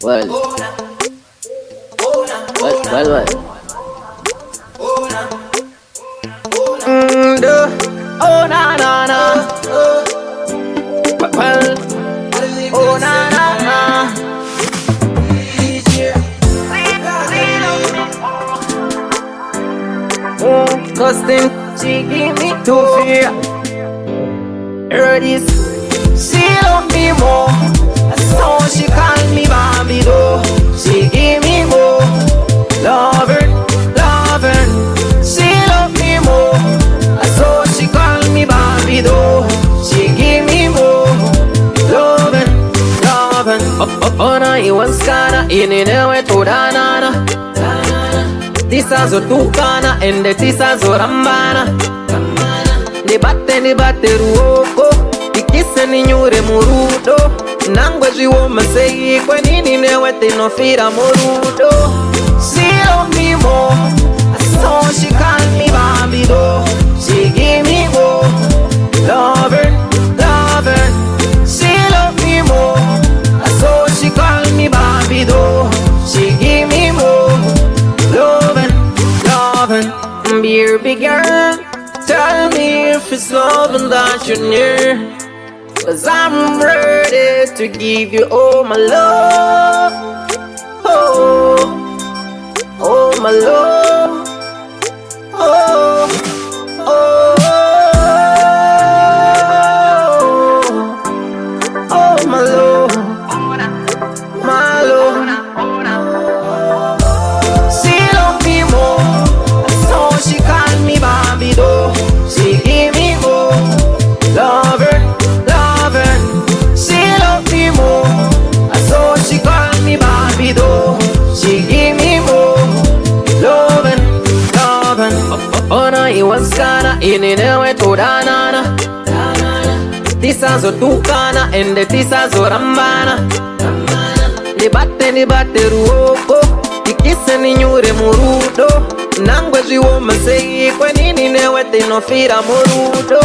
Well, well. Oh na na na. Well, oh na na na. Cause then she give me to fear. Hear this, she love me more. So she call me Bobby though. She give me more. Love her. She love me more. So she call me Bobby though. She give me more. Loving. Ona iwanskana ininewe tudanana. Tisa zotukana ende tisa zorambana. Nibate ruoko. Ikise ninyure murudo. Nangwe jiwo masei kwa nini newe tinofira murudo. She love me more. So she call me Bobby though. She give me more. Love her. She love me more. So she call me Bobby though. She give me more. Loving. Baby girl, tell me if it's loving that you're near. Cause I'm ready to give you all my love. Oh my love. Oh my love. My love. She love me more. So she call me Bobby though. She give me more. Love her. She love me more. So she call me Bobby though. She give me more. Loving. Ona iwanskana ininewe tudanana. Tisa zotukana ende tisa zorambana. Nibate ruoko. Ikise ninyure murudo. Nangwe jiwo masei kwa nini newe tinofira murudo.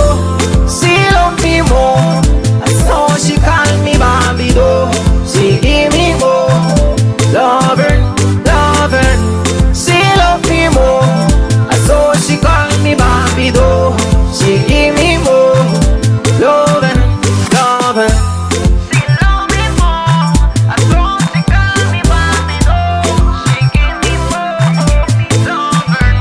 She love me more. So she call me Bobby though. She give me more. Love her. She love me more. So she call me Bobby though. She give me more. Loving. She love me more. So she call me Bobby though. She give me more. Love her.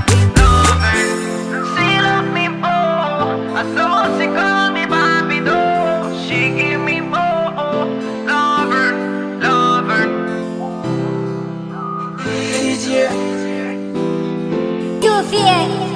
She love me more. So she call me Bobby though. She give me more. Love her. Yeah. Goofy.